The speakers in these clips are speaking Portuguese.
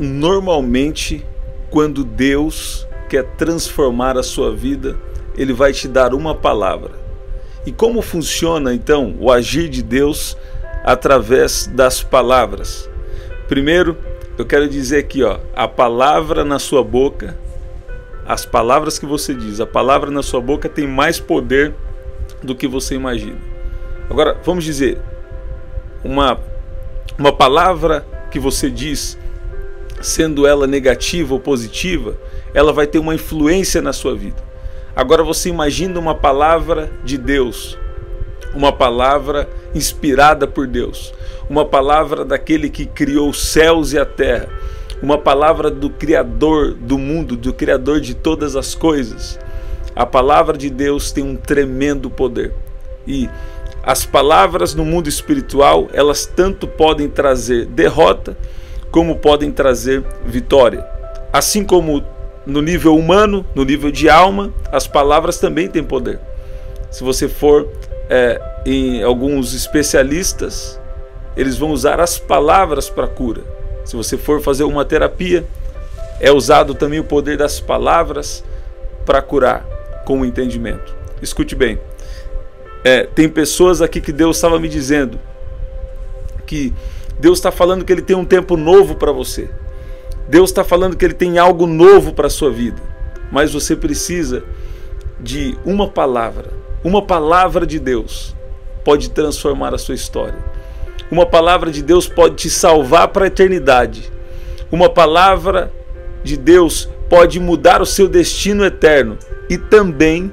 Normalmente, quando Deus quer transformar a sua vida, Ele vai te dar uma palavra. E como funciona então o agir de Deus através das palavras? Primeiro, eu quero dizer aqui, a palavra na sua boca, as palavras que você diz, a palavra na sua boca tem mais poder do que você imagina. Agora, vamos dizer, uma palavra que você diz, sendo ela negativa ou positiva, ela vai ter uma influência na sua vida. Agora você imagina uma palavra de Deus, uma palavra inspirada por Deus, uma palavra daquele que criou os céus e a terra, uma palavra do Criador do mundo, do Criador de todas as coisas. A palavra de Deus tem um tremendo poder. E as palavras no mundo espiritual, elas tanto podem trazer derrota, como podem trazer vitória. Assim como no nível humano, no nível de alma, as palavras também têm poder. Se você for em alguns especialistas, eles vão usar as palavras para cura. Se você for fazer uma terapia, é usado também o poder das palavras para curar com o entendimento. Escute bem, tem pessoas aqui que Deus estava me dizendo que Deus está falando que Ele tem um tempo novo para você. Deus está falando que Ele tem algo novo para a sua vida. Mas você precisa de uma palavra. Uma palavra de Deus pode transformar a sua história. Uma palavra de Deus pode te salvar para a eternidade. Uma palavra de Deus pode mudar o seu destino eterno e também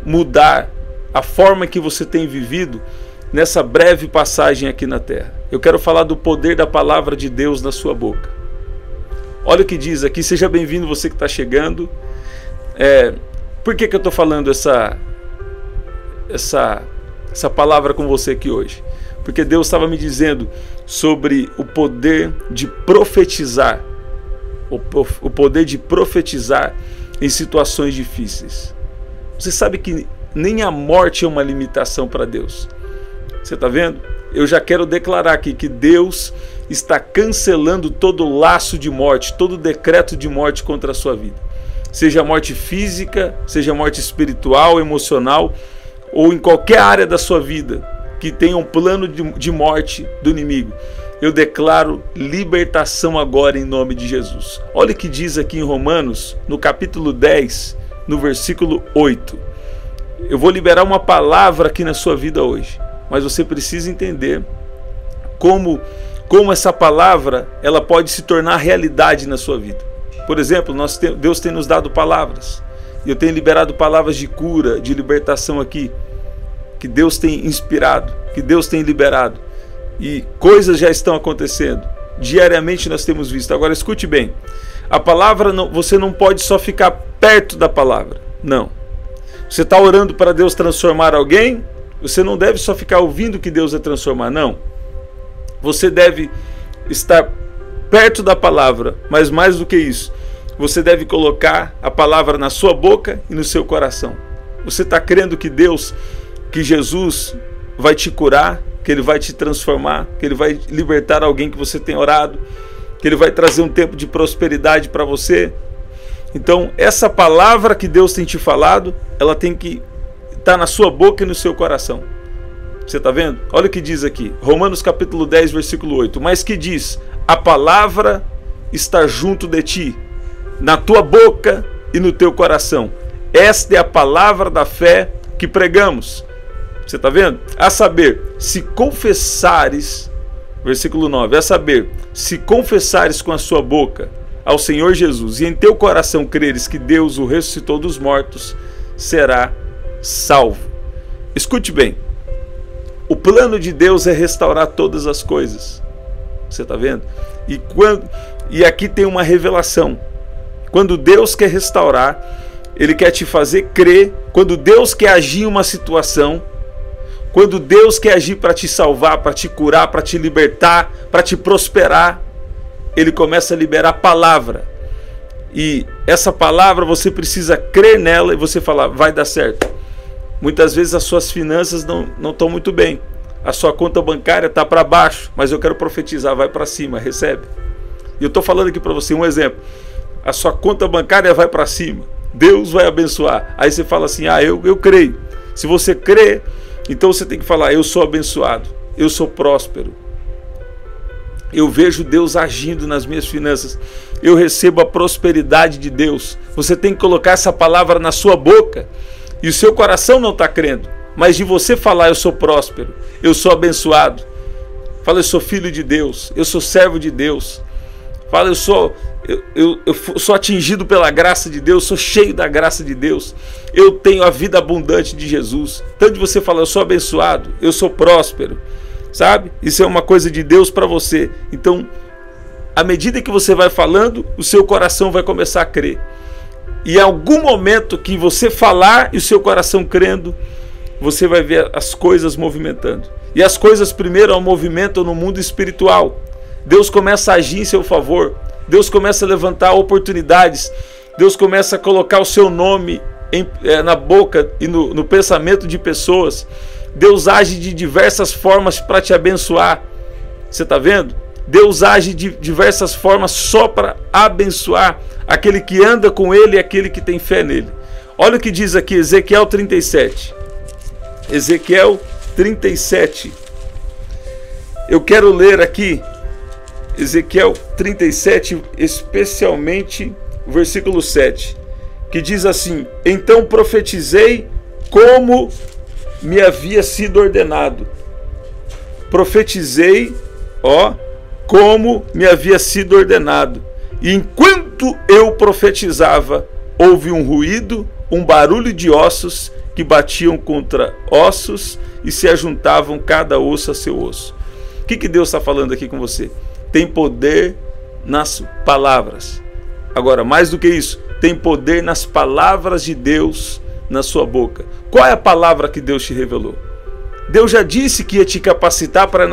mudar a forma que você tem vivido nessa breve passagem aqui na terra. Eu quero falar do poder da palavra de Deus na sua boca. Olha o que diz aqui, seja bem-vindo você que está chegando. Por que eu estou falando essa palavra com você aqui hoje? Porque Deus estava me dizendo sobre o poder de profetizar, o poder de profetizar em situações difíceis. Você sabe que nem a morte é uma limitação para Deus. Você está vendo? Eu já quero declarar aqui que Deus está cancelando todo laço de morte, todo decreto de morte contra a sua vida. Seja morte física, seja morte espiritual, emocional, ou em qualquer área da sua vida que tenha um plano de morte do inimigo. Eu declaro libertação agora em nome de Jesus. Olha o que diz aqui em Romanos, no capítulo 10, no versículo 8. Eu vou liberar uma palavra aqui na sua vida hoje, mas você precisa entender como essa palavra ela pode se tornar realidade na sua vida. Por exemplo, Deus tem nos dado palavras, e eu tenho liberado palavras de cura, de libertação aqui, que Deus tem inspirado, que Deus tem liberado, e coisas já estão acontecendo. Diariamente nós temos visto. Agora escute bem, a palavra, você não pode só ficar perto da palavra, não. Você está orando para Deus transformar alguém, você não deve só ficar ouvindo que Deus vai transformar, não. Você deve estar perto da palavra, mas mais do que isso, você deve colocar a palavra na sua boca e no seu coração. Você está crendo que que Jesus vai te curar, que Ele vai te transformar, que Ele vai libertar alguém que você tem orado, que Ele vai trazer um tempo de prosperidade para você? Então, essa palavra que Deus tem te falado, ela tem que estar na sua boca e no seu coração. Você está vendo? Olha o que diz aqui, Romanos capítulo 10, versículo 8. Mas que diz? A palavra está junto de ti, na tua boca e no teu coração. Esta é a palavra da fé que pregamos. Você está vendo? A saber, se confessares, versículo 9, a saber, se confessares com a sua boca ao Senhor Jesus e em teu coração creres que Deus o ressuscitou dos mortos, será salvo. Escute bem, o plano de Deus é restaurar todas as coisas. Você está vendo? E aqui tem uma revelação. Quando Deus quer restaurar, Ele quer te fazer crer. Quando Deus quer agir em uma situação, quando Deus quer agir para te salvar, para te curar, para te libertar, para te prosperar, Ele começa a liberar a palavra. E essa palavra você precisa crer nela e você falar, vai dar certo. Muitas vezes as suas finanças não estão muito bem. A sua conta bancária está para baixo, mas eu quero profetizar, vai para cima, recebe. E eu estou falando aqui para você um exemplo. A sua conta bancária vai para cima. Deus vai abençoar. Aí você fala assim, eu creio. Se você crê, então você tem que falar, eu sou abençoado, eu sou próspero. Eu vejo Deus agindo nas minhas finanças. Eu recebo a prosperidade de Deus. Você tem que colocar essa palavra na sua boca. E o seu coração não está crendo. Mas de você falar, eu sou próspero, eu sou abençoado. Fala, eu sou filho de Deus, eu sou servo de Deus. Fala, eu sou atingido pela graça de Deus, sou cheio da graça de Deus. Eu tenho a vida abundante de Jesus. Tanto de você falar, eu sou abençoado, eu sou próspero. Sabe? Isso é uma coisa de Deus para você. Então, à medida que você vai falando, o seu coração vai começar a crer. E em algum momento que você falar e o seu coração crendo, você vai ver as coisas movimentando. E as coisas primeiro movimentam no mundo espiritual. Deus começa a agir em seu favor. Deus começa a levantar oportunidades. Deus começa a colocar o seu nome na boca e no pensamento de pessoas. Deus age de diversas formas para te abençoar. Você está vendo? Deus age de diversas formas só para abençoar aquele que anda com Ele e aquele que tem fé nele. Olha o que diz aqui Ezequiel 37. Ezequiel 37. Eu quero ler aqui Ezequiel 37, especialmente o versículo 7, que diz assim: então profetizei como me havia sido ordenado. Profetizei, como me havia sido ordenado. E enquanto eu profetizava, houve um ruído, um barulho de ossos que batiam contra ossos e se ajuntavam cada osso a seu osso. O que Deus está falando aqui com você? Tem poder nas palavras. Agora, mais do que isso, tem poder nas palavras de Deus na sua boca. Qual é a palavra que Deus te revelou? Deus já disse que ia te capacitar para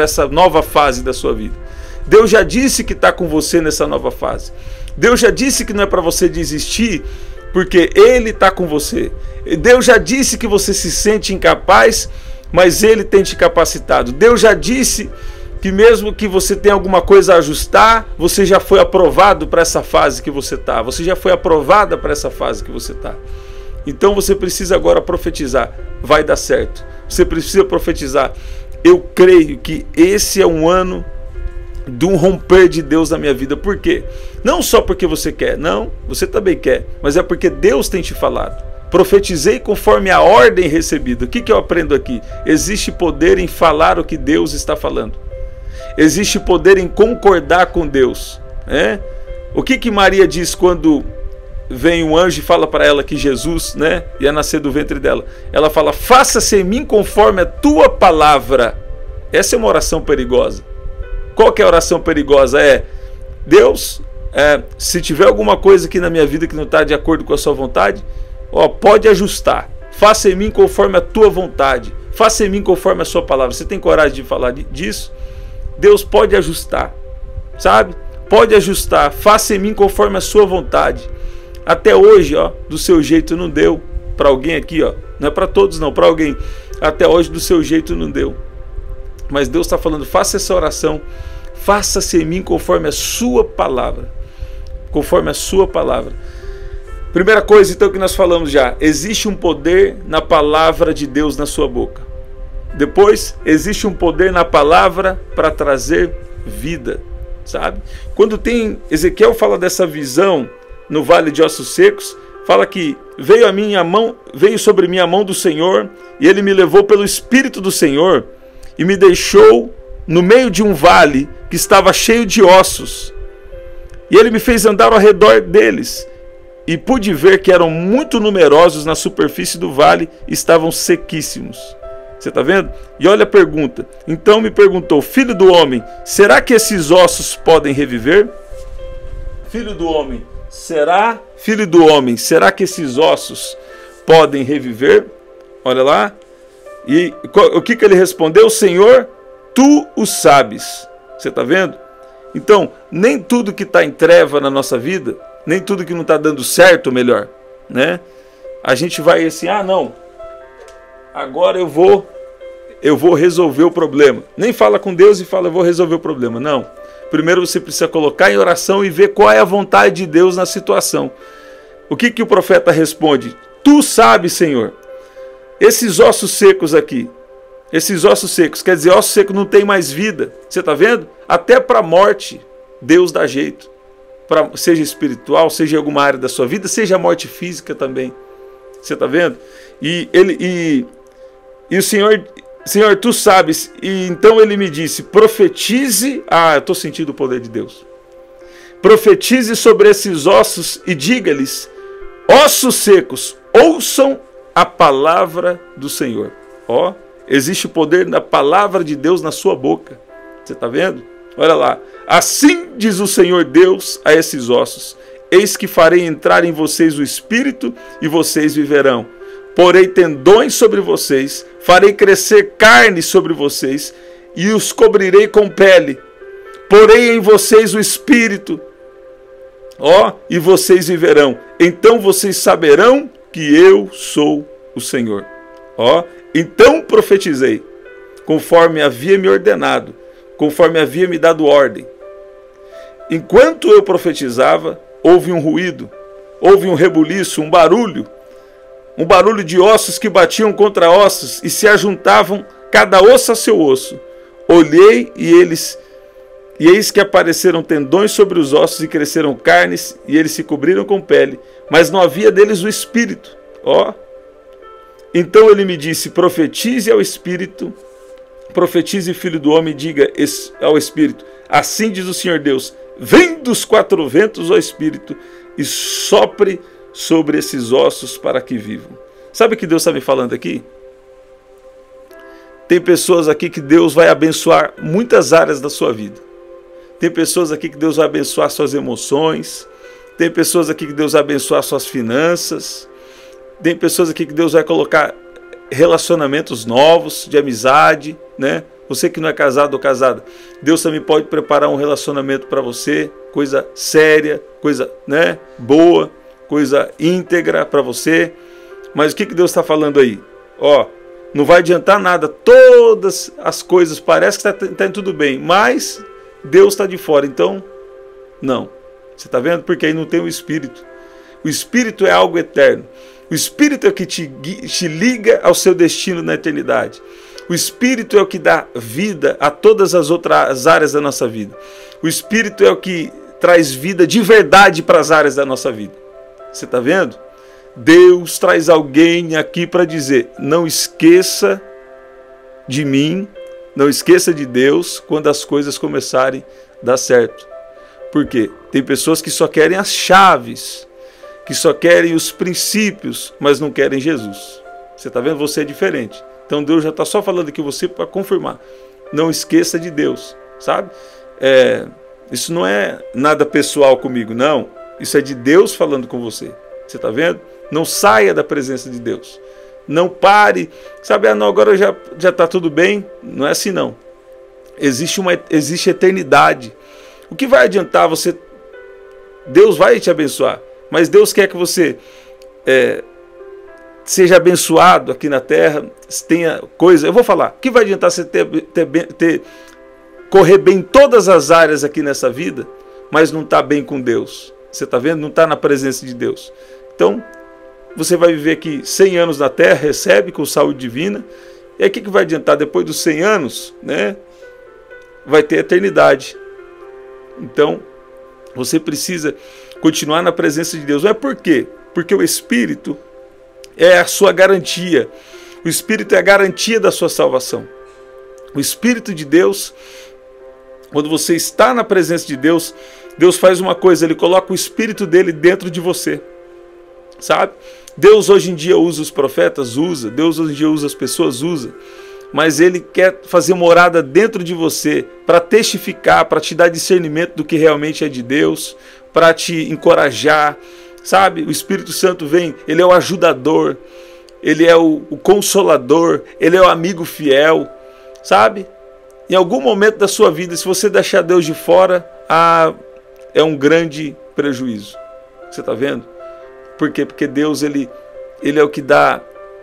essa nova fase da sua vida. Deus já disse que está com você nessa nova fase. Deus já disse que não é para você desistir, porque Ele está com você. Deus já disse que você se sente incapaz, mas Ele tem te capacitado. Deus já disse que mesmo que você tenha alguma coisa a ajustar, você já foi aprovado para essa fase que você está. Você já foi aprovada para essa fase que você está. Então você precisa agora profetizar. Vai dar certo. Você precisa profetizar. Eu creio que esse é um ano de um romper de Deus na minha vida. Por quê? Não só porque você quer. Não, você também quer. Mas é porque Deus tem te falado. Profetizei conforme a ordem recebida. O que eu aprendo aqui? Existe poder em falar o que Deus está falando. Existe poder em concordar com Deus. O que Maria diz quando vem um anjo e fala para ela que Jesus ia nascer do ventre dela? Ela fala: faça-se em mim conforme a tua palavra. Essa é uma oração perigosa. Qual que é a oração perigosa? Deus, se tiver alguma coisa aqui na minha vida que não está de acordo com a sua vontade, pode ajustar. Faça em mim conforme a tua vontade. Faça em mim conforme a sua palavra. Você tem coragem de falar disso? Deus pode ajustar, sabe? Pode ajustar. Faça em mim conforme a sua vontade. Até hoje, do seu jeito não deu. Para alguém aqui, não é para todos não, para alguém. Até hoje do seu jeito não deu. Mas Deus está falando: faça essa oração. Faça-se em mim conforme a sua palavra. Conforme a sua palavra. Primeira coisa então que nós falamos já: existe um poder na palavra de Deus na sua boca. Depois, existe um poder na palavra para trazer vida, sabe? Quando Ezequiel fala dessa visão no vale de ossos secos, fala que veio sobre mim a mão do Senhor, e Ele me levou pelo Espírito do Senhor e me deixou no meio de um vale que estava cheio de ossos. E Ele me fez andar ao redor deles, e pude ver que eram muito numerosos na superfície do vale e estavam sequíssimos. Você está vendo? E olha a pergunta. Então me perguntou: filho do homem, será que esses ossos podem reviver? Filho do homem, será que esses ossos podem reviver? Olha lá. E o que ele respondeu? Senhor, tu o sabes. Você está vendo? Então, nem tudo que está em treva na nossa vida, nem tudo que não está dando certo, melhor, a gente vai assim: não, agora eu vou resolver o problema. Nem fala com Deus e fala: eu vou resolver o problema. Não. Primeiro você precisa colocar em oração e ver qual é a vontade de Deus na situação. O que o profeta responde? Tu sabes, Senhor. Esses ossos secos aqui, esses ossos secos, quer dizer, osso seco não tem mais vida. Você está vendo? Até para a morte, Deus dá jeito. Seja espiritual, seja em alguma área da sua vida, seja a morte física também. Você está vendo? E o Senhor, tu sabes. E então ele me disse, profetize. Eu estou sentindo o poder de Deus. Profetize sobre esses ossos e diga-lhes, ossos secos, ouçam a palavra do Senhor. Existe poder na palavra de Deus na sua boca. Você está vendo? Olha lá. Assim diz o Senhor Deus a esses ossos, eis que farei entrar em vocês o Espírito e vocês viverão. Porei tendões sobre vocês, farei crescer carne sobre vocês e os cobrirei com pele. Porei em vocês o Espírito, e vocês viverão. Então vocês saberão que eu sou o Senhor. Então profetizei, conforme havia me ordenado, conforme havia me dado ordem. Enquanto eu profetizava, houve um ruído, houve um rebuliço, um barulho de ossos que batiam contra ossos e se ajuntavam cada osso a seu osso. Olhei e eis que apareceram tendões sobre os ossos e cresceram carnes e eles se cobriram com pele, mas não havia deles o Espírito. Então ele me disse, profetize ao Espírito, profetize, filho do homem, diga ao Espírito, assim diz o Senhor Deus, vem dos quatro ventos, ó Espírito, e sopre sobre esses ossos para que vivam. Sabe o que Deus está me falando aqui? Tem pessoas aqui que Deus vai abençoar muitas áreas da sua vida. Tem pessoas aqui que Deus vai abençoar suas emoções. Tem pessoas aqui que Deus vai abençoar suas finanças. Tem pessoas aqui que Deus vai colocar relacionamentos novos, de amizade, né? Você que não é casado ou casada, Deus também pode preparar um relacionamento para você, coisa séria, coisa, né, boa, coisa íntegra para você. Mas o que Deus está falando aí? Não vai adiantar nada, todas as coisas parece que está tudo bem, mas Deus está de fora, então não. Você está vendo? Porque aí não tem o Espírito. O Espírito é algo eterno. O Espírito é o que te liga ao seu destino na eternidade. O Espírito é o que dá vida a todas as outras áreas da nossa vida. O Espírito é o que traz vida de verdade para as áreas da nossa vida. Você está vendo? Deus traz alguém aqui para dizer, não esqueça de mim, não esqueça de Deus quando as coisas começarem a dar certo. Por quê? Tem pessoas que só querem as chaves, que só querem os princípios, mas não querem Jesus. Você está vendo? Você é diferente. Então Deus já está só falando aqui você para confirmar. Não esqueça de Deus, sabe? Isso não é nada pessoal comigo, não. Isso é de Deus falando com você. Você está vendo? Não saia da presença de Deus. Não pare. Sabe, não, agora já está tudo bem. Não é assim, não. Existe eternidade. O que vai adiantar você? Deus vai te abençoar. Mas Deus quer que você seja abençoado aqui na terra, tenha coisa. Eu vou falar, o que vai adiantar você correr bem em todas as áreas aqui nessa vida, mas não está bem com Deus? Você está vendo? Não está na presença de Deus. Então, você vai viver aqui 100 anos na terra, recebe com saúde divina, e aí o que vai adiantar? Depois dos 100 anos, né, vai ter eternidade. Então, você precisa continuar na presença de Deus. Não é por quê? Porque o Espírito é a sua garantia. O Espírito é a garantia da sua salvação. O Espírito de Deus, quando você está na presença de Deus, Deus faz uma coisa, Ele coloca o Espírito dele dentro de você. Sabe? Deus hoje em dia usa os profetas, usa. Deus hoje em dia usa as pessoas, usa. Mas Ele quer fazer morada dentro de você para testificar, para te dar discernimento do que realmente é de Deus, para te encorajar. Sabe? O Espírito Santo vem, Ele é o ajudador, Ele é o consolador, Ele é o amigo fiel. Sabe? Em algum momento da sua vida, se você deixar Deus de fora, é um grande prejuízo. Você está vendo? Por quê? Porque Deus ele é o que dá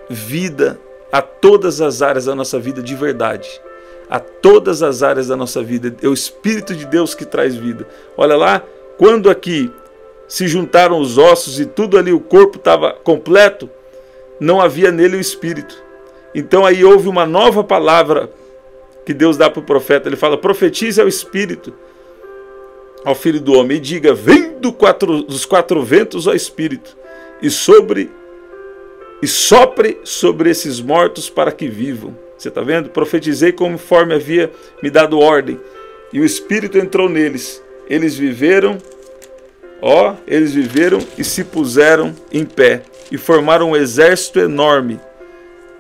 vida a todas as áreas da nossa vida de verdade. a todas as áreas da nossa vida. É o Espírito de Deus que traz vida. Olha lá, quando aqui se juntaram os ossos e tudo ali, o corpo estava completo, não havia nele o Espírito. Então aí houve uma nova palavra que Deus dá para o profeta. Ele fala: profetize ao Espírito, ao Filho do Homem, e diga: vem dos quatro ventos, ó Espírito, e sopre sobre esses mortos para que vivam. Você está vendo? Profetizei conforme havia me dado ordem, e o Espírito entrou neles. Eles viveram e se puseram em pé, e formaram um exército enorme.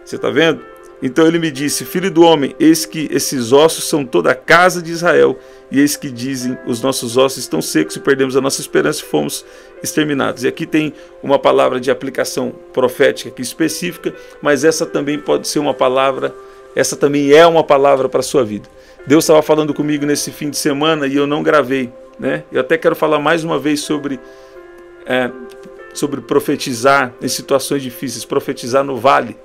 Você está vendo? Então ele me disse: filho do homem, eis que esses ossos são toda a casa de Israel, e eis que dizem: os nossos ossos estão secos e perdemos a nossa esperança e fomos exterminados. E aqui tem uma palavra de aplicação profética aqui específica, mas essa também pode ser uma palavra, essa também é uma palavra para a sua vida. Deus estava falando comigo nesse fim de semana e eu não gravei, né? Eu até quero falar mais uma vez sobre profetizar em situações difíceis, profetizar no vale.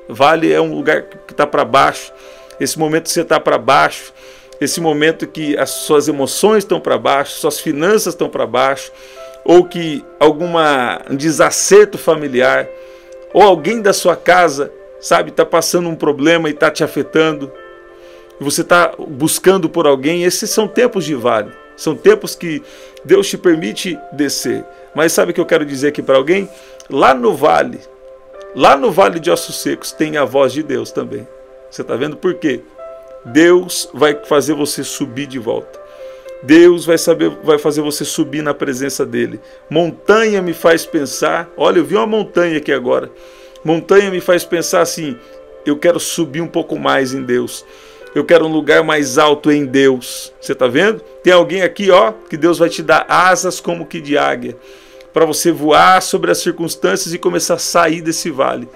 Vale é um lugar que está para baixo. Esse momento que você está para baixo, esse momento que as suas emoções estão para baixo, suas finanças estão para baixo, ou que um desacerto familiar, ou alguém da sua casa, sabe, está passando um problema e está te afetando, e você está buscando por alguém. Esses são tempos de vale, são tempos que Deus te permite descer. Mas sabe o que eu quero dizer aqui para alguém? Lá no vale de ossos secos tem a voz de Deus também. Você está vendo por quê? Deus vai fazer você subir de volta. Deus vai fazer você subir na presença dele. Montanha me faz pensar. Olha, eu vi uma montanha aqui agora. Montanha me faz pensar assim: eu quero subir um pouco mais em Deus. Eu quero um lugar mais alto em Deus. Você está vendo? Tem alguém aqui, que Deus vai te dar asas como que de águia, para você voar sobre as circunstâncias e começar a sair desse vale.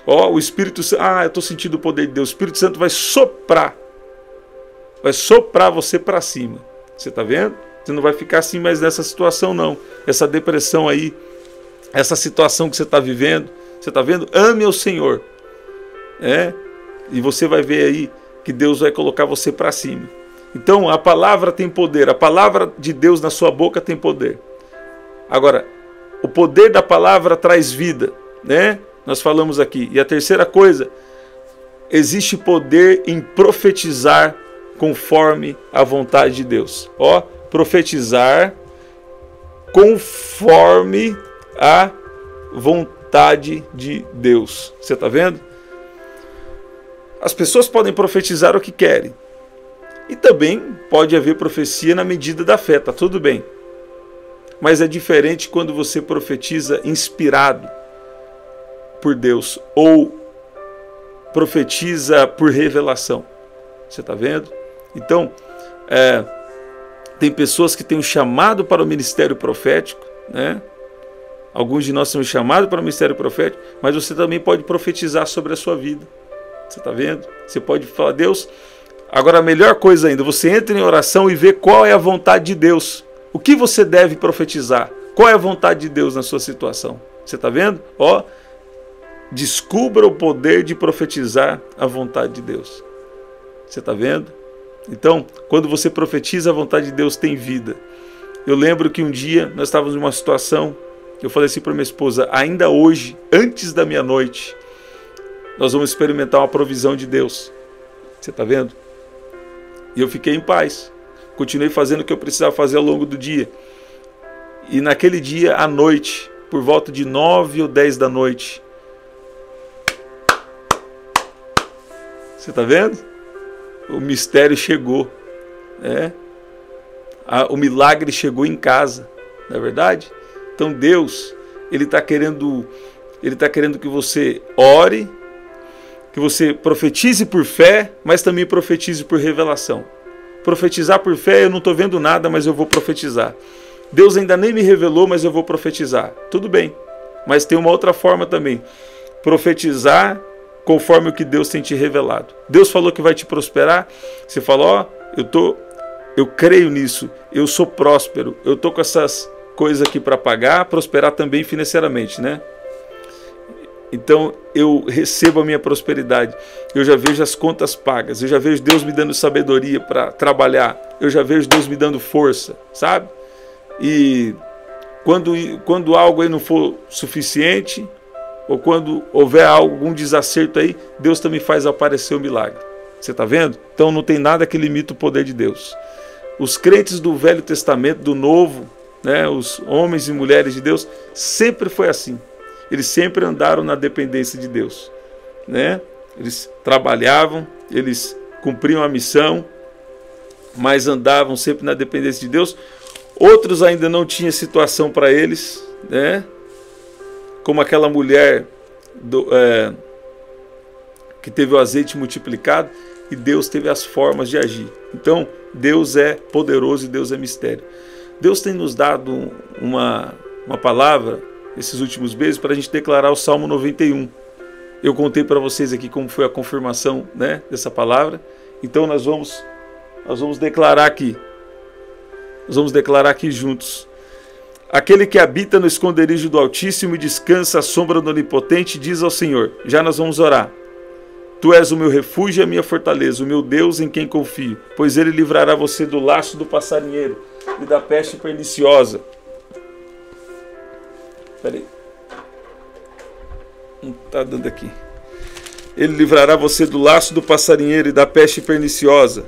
O Espírito Santo, eu estou sentindo o poder de Deus. O Espírito Santo vai soprar você para cima. Você está vendo? Você não vai ficar assim mais nessa situação não. Essa depressão aí, essa situação que você está vivendo, você está vendo? Ame ao Senhor. E você vai ver aí que Deus vai colocar você para cima. Então a palavra tem poder. A palavra de Deus na sua boca tem poder. Agora, o poder da palavra traz vida, né? Nós falamos aqui. E a terceira coisa, existe poder em profetizar conforme a vontade de Deus. Profetizar conforme a vontade de Deus. Você está vendo? As pessoas podem profetizar o que querem. E também pode haver profecia na medida da fé, tá tudo bem. Mas é diferente quando você profetiza inspirado por Deus ou profetiza por revelação. Você está vendo? Então, tem pessoas que têm um chamado para o ministério profético, né? Alguns de nós têm um chamado para o ministério profético, mas você também pode profetizar sobre a sua vida. Você está vendo? Você pode falar: Deus... Agora, a melhor coisa ainda, você entra em oração e vê qual é a vontade de Deus. O que você deve profetizar? Qual é a vontade de Deus na sua situação? Você está vendo? Descubra o poder de profetizar a vontade de Deus. Você está vendo? Então, quando você profetiza a vontade de Deus, tem vida. Eu lembro que um dia nós estávamos em uma situação, eu falei assim para minha esposa: ainda hoje, antes da meia-noite, nós vamos experimentar uma provisão de Deus. Você está vendo? E eu fiquei em paz. Continuei fazendo o que eu precisava fazer ao longo do dia. E naquele dia, à noite, por volta de 9 ou 10 da noite, você está vendo? O mistério chegou. O milagre chegou em casa. Não é verdade? Então Deus, Ele está querendo que você ore, que você profetize por fé, mas também profetize por revelação. Profetizar por fé, eu não estou vendo nada, mas eu vou profetizar. Deus ainda nem me revelou, mas eu vou profetizar. Tudo bem, mas tem uma outra forma também. Profetizar conforme o que Deus tem te revelado. Deus falou que vai te prosperar, você fala: eu creio nisso, eu sou próspero, eu estou com essas coisas aqui para pagar, prosperar também financeiramente, né? então eu recebo a minha prosperidade. Eu já vejo as contas pagas, eu já vejo Deus me dando sabedoria para trabalhar, eu já vejo Deus me dando força, sabe? E quando algo aí não for suficiente, ou quando houver algum desacerto aí, Deus também faz aparecer o milagre. Você está vendo? Então não tem nada que limite o poder de Deus. Os crentes do Velho Testamento, do Novo, né, os homens e mulheres de Deus, sempre foi assim. Eles sempre andaram na dependência de Deus, né? Eles trabalhavam, eles cumpriam a missão, mas andavam sempre na dependência de Deus. Outros ainda não tinham situação para eles, né? Como aquela mulher que teve o azeite multiplicado, e Deus teve as formas de agir. Então, Deus é poderoso e Deus é mistério. Deus tem nos dado uma palavra esses últimos meses para a gente declarar o Salmo 91. Eu contei para vocês aqui como foi a confirmação, né, dessa palavra. Então nós vamos declarar aqui. Nós vamos declarar aqui juntos. Aquele que habita no esconderijo do Altíssimo e descansa à sombra do Onipotente, diz ao Senhor. Já nós vamos orar. Tu és o meu refúgio e a minha fortaleza, o meu Deus em quem confio, pois ele livrará você do laço do passarinheiro e da peste perniciosa. Peraí. Não está dando aqui. Ele livrará você do laço do passarinheiro e da peste perniciosa.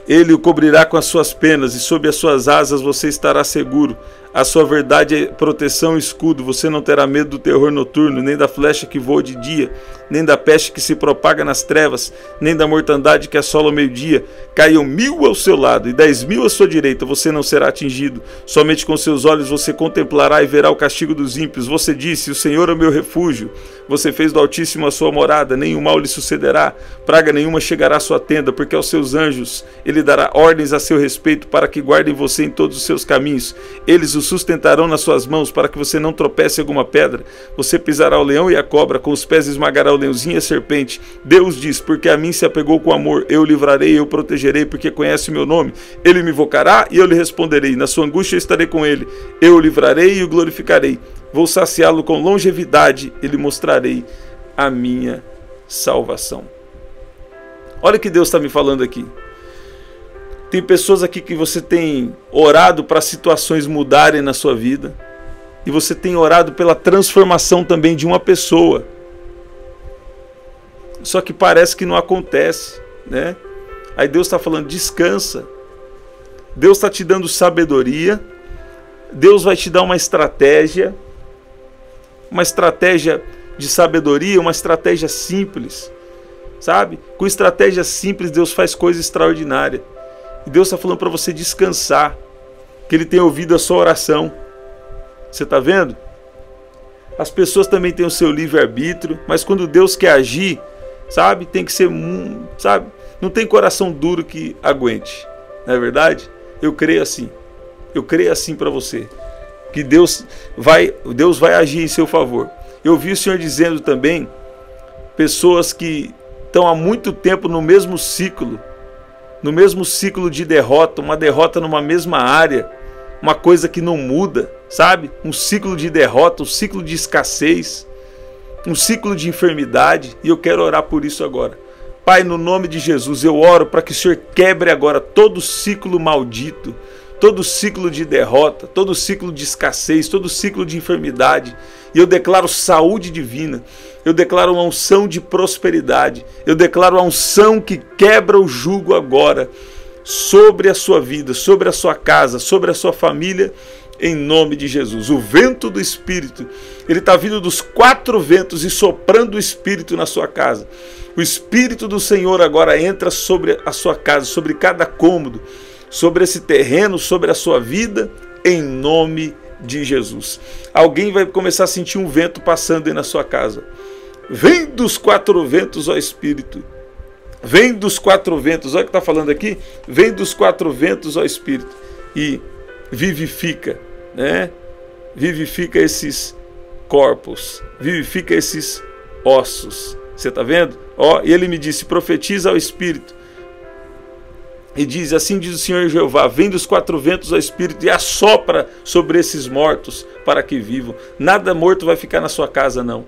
Ele o cobrirá com as suas penas e sob as suas asas você estará seguro. A sua verdade é proteção e escudo. Você não terá medo do terror noturno, nem da flecha que voa de dia, nem da peste que se propaga nas trevas, nem da mortandade que assola ao meio-dia. Caiam 1000 ao seu lado e 10.000 à sua direita, você não será atingido. Somente com seus olhos você contemplará e verá o castigo dos ímpios. Você disse, o Senhor é o meu refúgio. Você fez do Altíssimo a sua morada, nenhum mal lhe sucederá. Praga nenhuma chegará à sua tenda, porque aos seus anjos ele dará ordens a seu respeito para que guardem você em todos os seus caminhos. Eles o sustentarão nas suas mãos para que você não tropece em alguma pedra. Você pisará o leão e a cobra, com os pés esmagará o leãozinho e a serpente. Deus diz, porque a mim se apegou com amor, eu o livrarei, eu o protegerei, porque conhece o meu nome. Ele me invocará e eu lhe responderei. Na sua angústia eu estarei com ele. Eu o livrarei e o glorificarei. Vou saciá-lo com longevidade e lhe mostrarei a minha salvação. Olha o que Deus está me falando aqui. Tem pessoas aqui que você tem orado para situações mudarem na sua vida. E você tem orado pela transformação também de uma pessoa. Só que parece que não acontece, né? Aí Deus está falando, descansa. Deus está te dando sabedoria. Deus vai te dar uma estratégia de sabedoria, uma estratégia simples, sabe? Com estratégia simples Deus faz coisa extraordinária. E Deus está falando para você descansar, que Ele tem ouvido a sua oração. Você está vendo? As pessoas também têm o seu livre-arbítrio, mas quando Deus quer agir, sabe? Tem que ser, sabe? Não tem coração duro que aguente, não é verdade? Eu creio assim. Eu creio assim para você, que Deus vai agir em seu favor. Eu vi o Senhor dizendo também, pessoas que estão há muito tempo no mesmo ciclo de derrota, uma derrota numa mesma área, uma coisa que não muda, sabe? Um ciclo de derrota, um ciclo de escassez, um ciclo de enfermidade, e eu quero orar por isso agora. Pai, no nome de Jesus, eu oro para que o Senhor quebre agora todo ciclo maldito, todo ciclo de derrota, todo ciclo de escassez, todo ciclo de enfermidade. E eu declaro saúde divina, eu declaro uma unção de prosperidade, eu declaro a unção que quebra o jugo agora sobre a sua vida, sobre a sua casa, sobre a sua família, em nome de Jesus. O vento do Espírito, ele está vindo dos 4 ventos e soprando o Espírito na sua casa. O Espírito do Senhor agora entra sobre a sua casa, sobre cada cômodo, sobre esse terreno, sobre a sua vida, em nome de Jesus. Alguém vai começar a sentir um vento passando aí na sua casa. Vem dos 4 ventos, ó Espírito. Vem dos 4 ventos, olha o que está falando aqui. Vem dos 4 ventos, ó Espírito, e vivifica, né? Vivifica esses corpos, vivifica esses ossos. Você está vendo? Ó, e ele me disse, profetiza ao Espírito. E diz, assim diz o Senhor Jeová, vem dos quatro ventos ao Espírito e assopra sobre esses mortos para que vivam. Nada morto vai ficar na sua casa, não.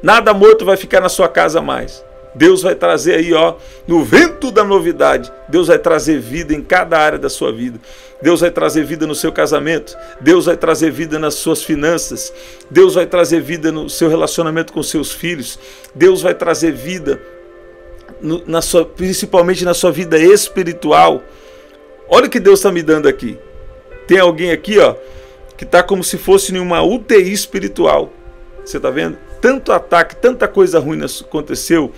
Nada morto vai ficar na sua casa mais. Deus vai trazer aí, ó, no vento da novidade, Deus vai trazer vida em cada área da sua vida. Deus vai trazer vida no seu casamento. Deus vai trazer vida nas suas finanças. Deus vai trazer vida no seu relacionamento com seus filhos. Deus vai trazer vida principalmente na sua vida espiritual. Olha o que Deus está me dando aqui. Tem alguém aqui, ó, que está como se fosse em uma UTI espiritual. Você está vendo? Tanto ataque, tanta coisa ruim aconteceu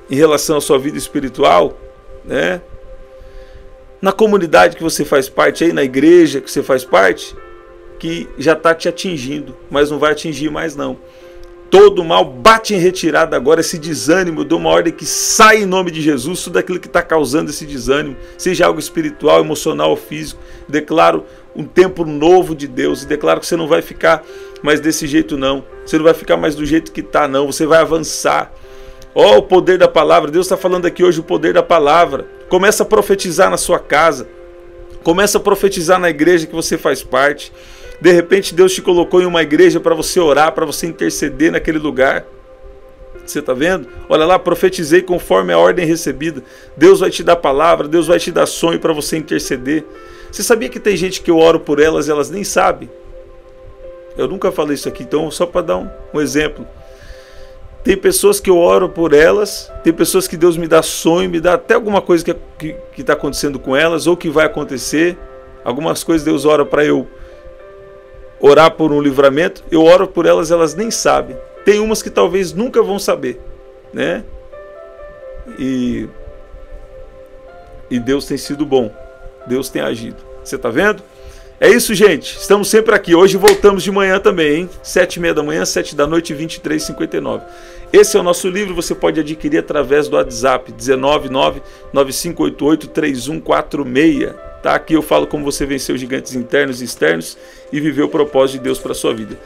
em relação à sua vida espiritual, né? Na comunidade que você faz parte, aí na igreja que você faz parte, que já está te atingindo, mas não vai atingir mais não. Todo mal bate em retirada agora, esse desânimo, eu dou uma ordem que sai em nome de Jesus, tudo aquilo que está causando esse desânimo, seja algo espiritual, emocional ou físico. Declaro um tempo novo de Deus e declaro que você não vai ficar mais desse jeito não, você não vai ficar mais do jeito que está não, você vai avançar. Ó, o poder da palavra, Deus está falando aqui hoje o poder da palavra. Começa a profetizar na sua casa, começa a profetizar na igreja que você faz parte. De repente Deus te colocou em uma igreja para você orar, para você interceder naquele lugar. Você está vendo? Olha lá, profetizei conforme a ordem recebida. Deus vai te dar palavra, Deus vai te dar sonho para você interceder. Você sabia que tem gente que eu oro por elas e elas nem sabem? Eu nunca falei isso aqui, então só para dar um exemplo. Tem pessoas que eu oro por elas, tem pessoas que Deus me dá sonho, me dá até alguma coisa que está acontecendo com elas ou que vai acontecer. Algumas coisas Deus ora para eu orar por um livramento, eu oro por elas, elas nem sabem. Tem umas que talvez nunca vão saber, né? E Deus tem sido bom, Deus tem agido. Você está vendo? É isso, gente. Estamos sempre aqui. Hoje voltamos de manhã também, hein? 7h30 da manhã, 7 da noite, 23h59. Esse é o nosso livro, você pode adquirir através do WhatsApp, 19995883146. Tá? Aqui eu falo como você venceu gigantes internos e externos e viver o propósito de Deus para a sua vida.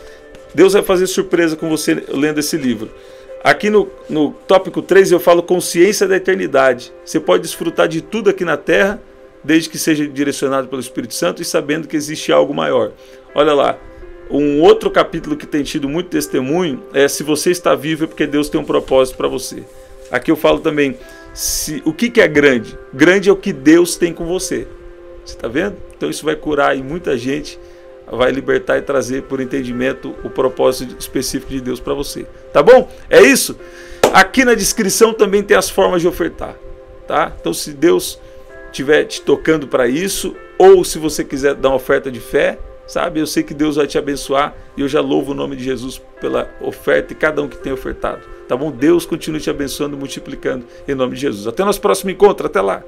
Deus vai fazer surpresa com você lendo esse livro. Aqui no tópico 3 eu falo consciência da eternidade. Você pode desfrutar de tudo aqui na terra, desde que seja direcionado pelo Espírito Santo e sabendo que existe algo maior. Olha lá, um outro capítulo que tem tido muito testemunho é se você está vivo é porque Deus tem um propósito para você. Aqui eu falo também, o que é grande? Grande é o que Deus tem com você. Você está vendo? Então isso vai curar aí muita gente, vai libertar e trazer por entendimento o propósito específico de Deus para você. Tá bom? É isso? Aqui na descrição também tem as formas de ofertar. Tá? Então se Deus estiver te tocando para isso, ou se você quiser dar uma oferta de fé, sabe? Eu sei que Deus vai te abençoar e eu já louvo o nome de Jesus pela oferta e cada um que tem ofertado. Tá bom? Deus continue te abençoando e multiplicando em nome de Jesus. Até o nosso próximo encontro. Até lá.